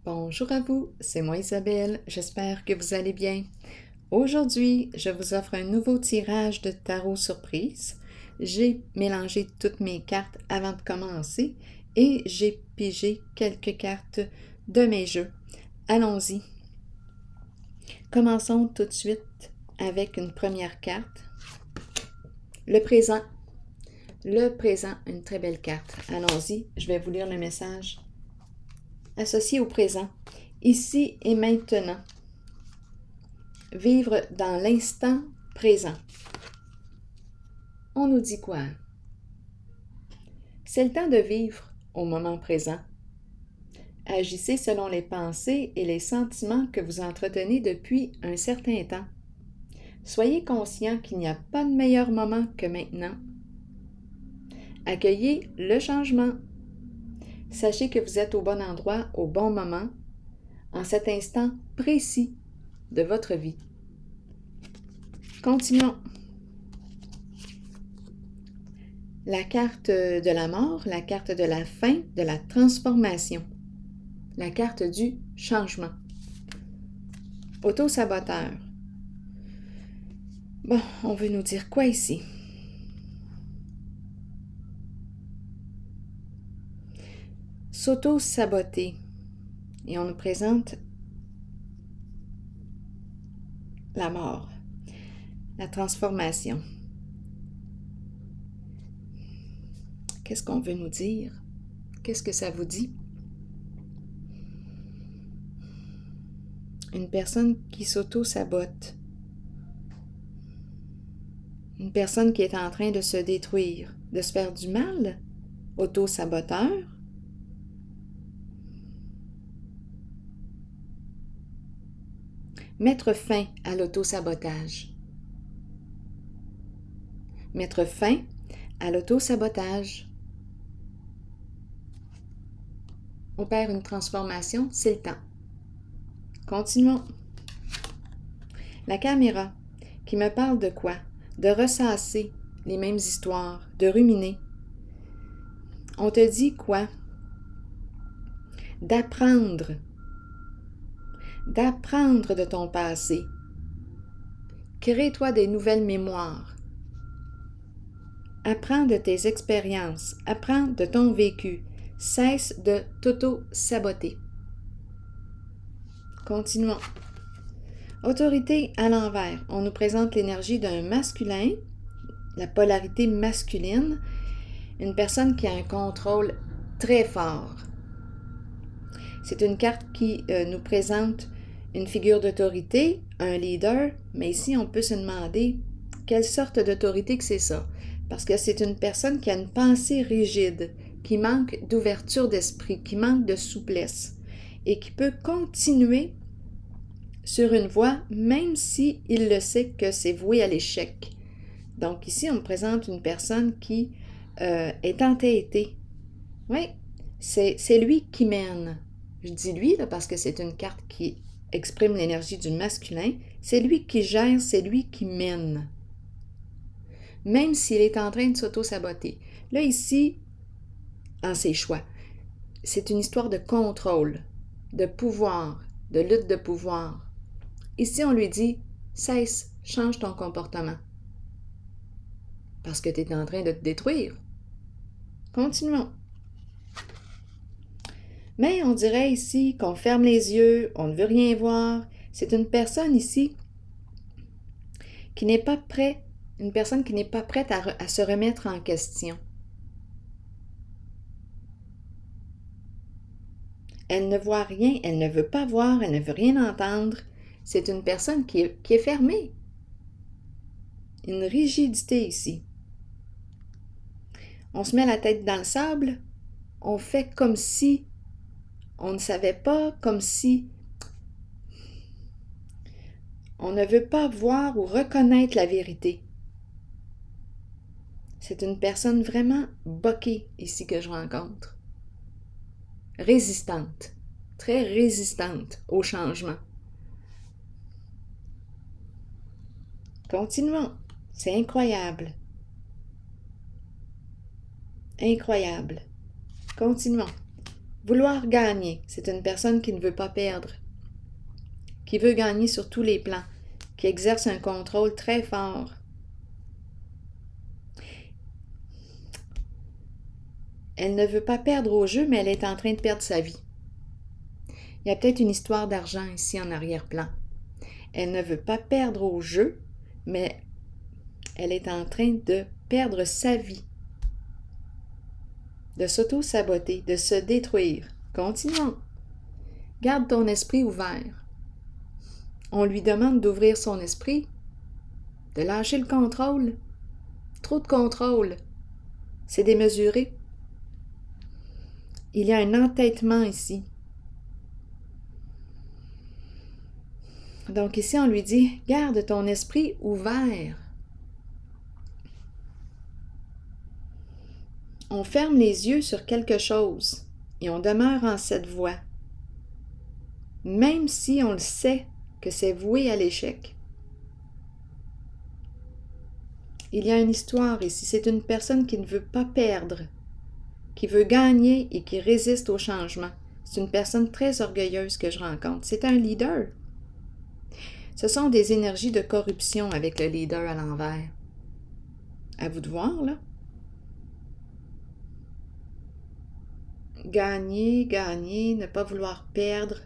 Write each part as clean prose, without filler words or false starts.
Bonjour à vous, c'est moi Isabelle, j'espère que vous allez bien. Aujourd'hui, je vous offre un nouveau tirage de tarot surprise. J'ai mélangé toutes mes cartes avant de commencer et j'ai pigé quelques cartes de mes jeux. Allons-y. Commençons tout de suite avec une première carte. Le présent. Le présent, une très belle carte. Allons-y, je vais vous lire le message associé au présent. Ici et maintenant. Vivre dans l'instant présent. On nous dit quoi? C'est le temps de vivre au moment présent. Agissez selon les pensées et les sentiments que vous entretenez depuis un certain temps. Soyez conscient qu'il n'y a pas de meilleur moment que maintenant. Accueillez le changement. Sachez que vous êtes au bon endroit, au bon moment, en cet instant précis de votre vie. Continuons. La carte de la mort, la carte de la fin, de la transformation. La carte du changement. Auto-saboteur. Bon, on veut nous dire quoi ici? S'auto-saboter. Et on nous présente la mort, la transformation. Qu'est-ce qu'on veut nous dire? Qu'est-ce que ça vous dit? Une personne qui s'auto-sabote. Une personne qui est en train de se détruire, de se faire du mal. Auto-saboteur. Mettre fin à l'auto-sabotage. Mettre fin à l'auto-sabotage. Opère une transformation, c'est le temps. Continuons. La caméra, qui me parle de quoi? De ressasser les mêmes histoires, de ruminer. On te dit quoi? D'apprendre. D'apprendre de ton passé. Crée-toi des nouvelles mémoires. Apprends de tes expériences. Apprends de ton vécu. Cesse de t'auto-saboter. Continuons. Autorité à l'envers. On nous présente l'énergie d'un masculin, la polarité masculine, une personne qui a un contrôle très fort. C'est une carte qui nous présente une figure d'autorité, un leader, mais ici on peut se demander quelle sorte d'autorité que c'est ça. Parce que c'est une personne qui a une pensée rigide, qui manque d'ouverture d'esprit, qui manque de souplesse et qui peut continuer sur une voie même si il le sait que c'est voué à l'échec. Donc ici, on me présente une personne qui est entêtée. Oui, c'est lui qui mène. Je dis lui là, parce que c'est une carte qui exprime l'énergie du masculin. C'est lui qui gère, c'est lui qui mène. Même s'il est en train de s'auto-saboter. Là, ici, en ses choix, c'est une histoire de contrôle, de pouvoir, de lutte de pouvoir. Ici, on lui dit, cesse, change ton comportement. Parce que tu es en train de te détruire. Continuons. Mais on dirait ici qu'on ferme les yeux, on ne veut rien voir. C'est une personne ici qui n'est pas prête, une personne qui n'est pas prête à se remettre en question. Elle ne voit rien, elle ne veut pas voir, elle ne veut rien entendre. C'est une personne qui est fermée. Une rigidité ici. On se met la tête dans le sable, on fait comme si on ne savait pas, comme si on ne veut pas voir ou reconnaître la vérité. C'est une personne vraiment boquée ici que je rencontre. Résistante, très résistante au changement. Continuons, c'est incroyable. Incroyable. Continuons. Vouloir gagner, c'est une personne qui ne veut pas perdre, qui veut gagner sur tous les plans, qui exerce un contrôle très fort. Elle ne veut pas perdre au jeu, mais elle est en train de perdre sa vie. Il y a peut-être une histoire d'argent ici en arrière-plan. Elle ne veut pas perdre au jeu, mais elle est en train de perdre sa vie, de s'auto-saboter, de se détruire. Continuons. Garde ton esprit ouvert. On lui demande d'ouvrir son esprit, de lâcher le contrôle. Trop de contrôle. C'est démesuré. Il y a un entêtement ici. Donc ici, on lui dit, garde ton esprit ouvert. On ferme les yeux sur quelque chose et on demeure en cette voie, même si on le sait que c'est voué à l'échec. Il y a une histoire ici, c'est une personne qui ne veut pas perdre, qui veut gagner et qui résiste au changement. C'est une personne très orgueilleuse que je rencontre. C'est un leader. Ce sont des énergies de corruption avec le leader à l'envers. À vous de voir, là. Gagner, gagner, ne pas vouloir perdre,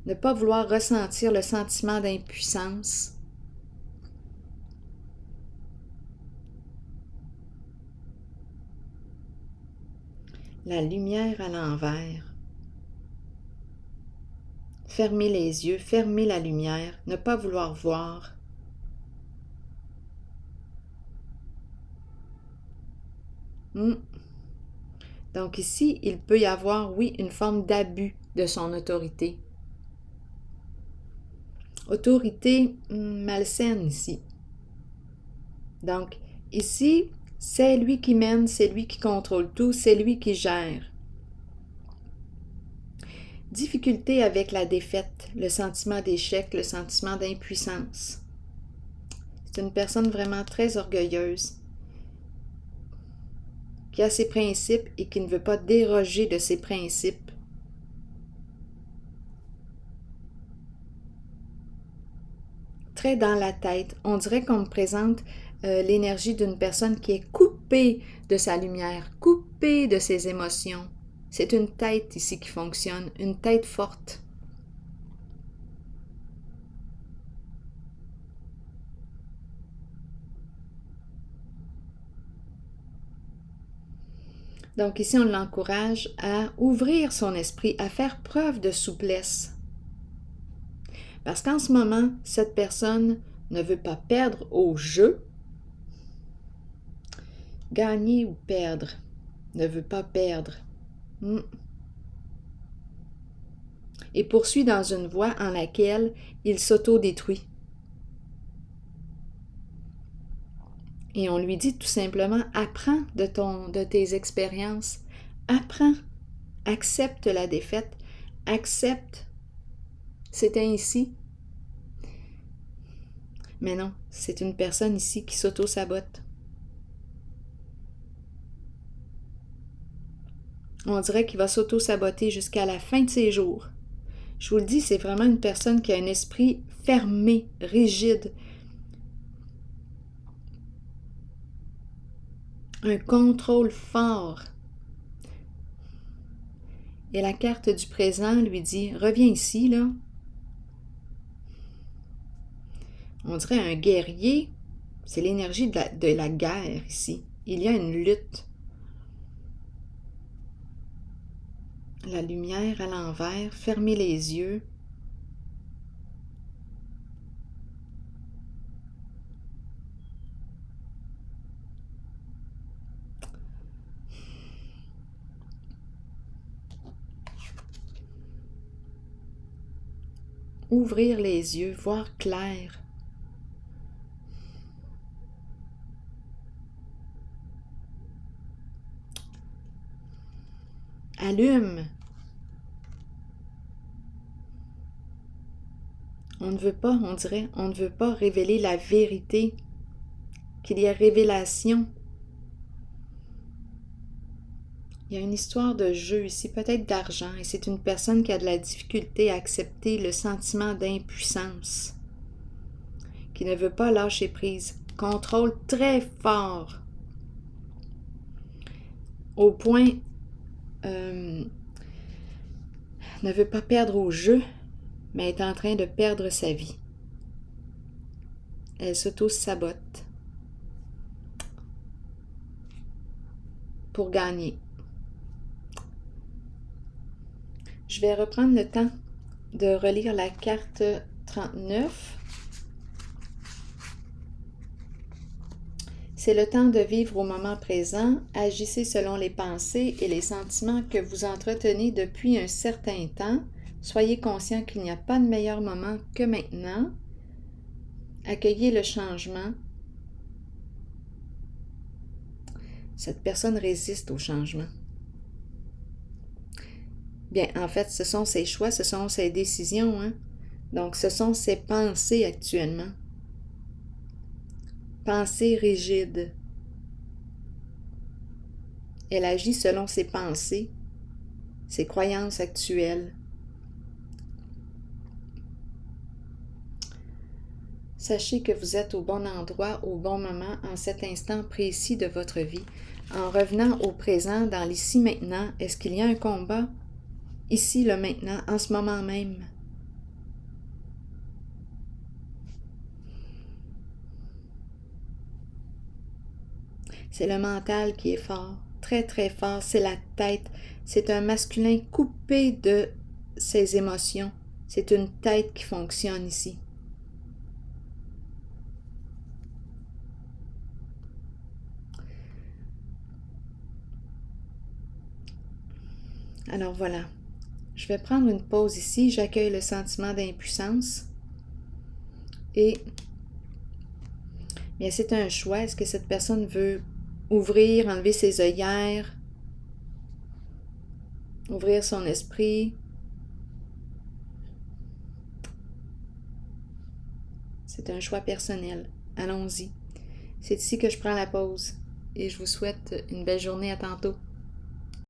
ne pas vouloir ressentir le sentiment d'impuissance. La lumière à l'envers. Fermer les yeux, fermer la lumière, ne pas vouloir voir. Donc ici, il peut y avoir, oui, une forme d'abus de son autorité. Autorité malsaine ici. Donc ici, c'est lui qui mène, c'est lui qui contrôle tout, c'est lui qui gère. Difficulté avec la défaite, le sentiment d'échec, le sentiment d'impuissance. C'est une personne vraiment très orgueilleuse, qui a ses principes et qui ne veut pas déroger de ses principes. Très dans la tête. On dirait qu'on me présente l'énergie d'une personne qui est coupée de sa lumière, coupée de ses émotions. C'est une tête ici qui fonctionne, une tête forte. Donc ici, on l'encourage à ouvrir son esprit, à faire preuve de souplesse. Parce qu'en ce moment, cette personne ne veut pas perdre au jeu. Gagner ou perdre, ne veut pas perdre. Et poursuit dans une voie en laquelle il s'auto-détruit. Et on lui dit tout simplement, apprends de tes expériences, apprends, accepte la défaite, accepte, c'est ainsi. Mais non, c'est une personne ici qui s'auto-sabote. On dirait qu'il va s'auto-saboter jusqu'à la fin de ses jours. Je vous le dis, c'est vraiment une personne qui a un esprit fermé, rigide, un contrôle fort. Et la carte du présent lui dit, reviens ici, là. On dirait un guerrier, c'est l'énergie de la guerre ici. Il y a une lutte. La lumière à l'envers, fermez les yeux. Ouvrir les yeux, voir clair. Allume. On ne veut pas, on dirait, on ne veut pas révéler la vérité, qu'il y ait révélation. Il y a une histoire de jeu ici, peut-être d'argent, et c'est une personne qui a de la difficulté à accepter le sentiment d'impuissance, qui ne veut pas lâcher prise, contrôle très fort, au point ne veut pas perdre au jeu, mais est en train de perdre sa vie. Elle s'auto-sabote pour gagner. Je vais reprendre le temps de relire la carte 39. C'est le temps de vivre au moment présent. Agissez selon les pensées et les sentiments que vous entretenez depuis un certain temps. Soyez conscient qu'il n'y a pas de meilleur moment que maintenant. Accueillez le changement. Cette personne résiste au changement. Bien, en fait, ce sont ses choix, ce sont ses décisions, hein? Donc, ce sont ses pensées actuellement. Pensées rigides. Elle agit selon ses pensées, ses croyances actuelles. Sachez que vous êtes au bon endroit, au bon moment, en cet instant précis de votre vie. En revenant au présent, dans l'ici maintenant, est-ce qu'il y a un combat? Ici, le maintenant, en ce moment même. C'est le mental qui est fort, très très fort, c'est la tête. C'est un masculin coupé de ses émotions. C'est une tête qui fonctionne ici. Alors voilà, je vais prendre une pause ici, j'accueille le sentiment d'impuissance et bien, c'est un choix. Est-ce que cette personne veut ouvrir, enlever ses œillères, ouvrir son esprit? C'est un choix personnel. Allons-y. C'est ici que je prends la pause et je vous souhaite une belle journée. À tantôt.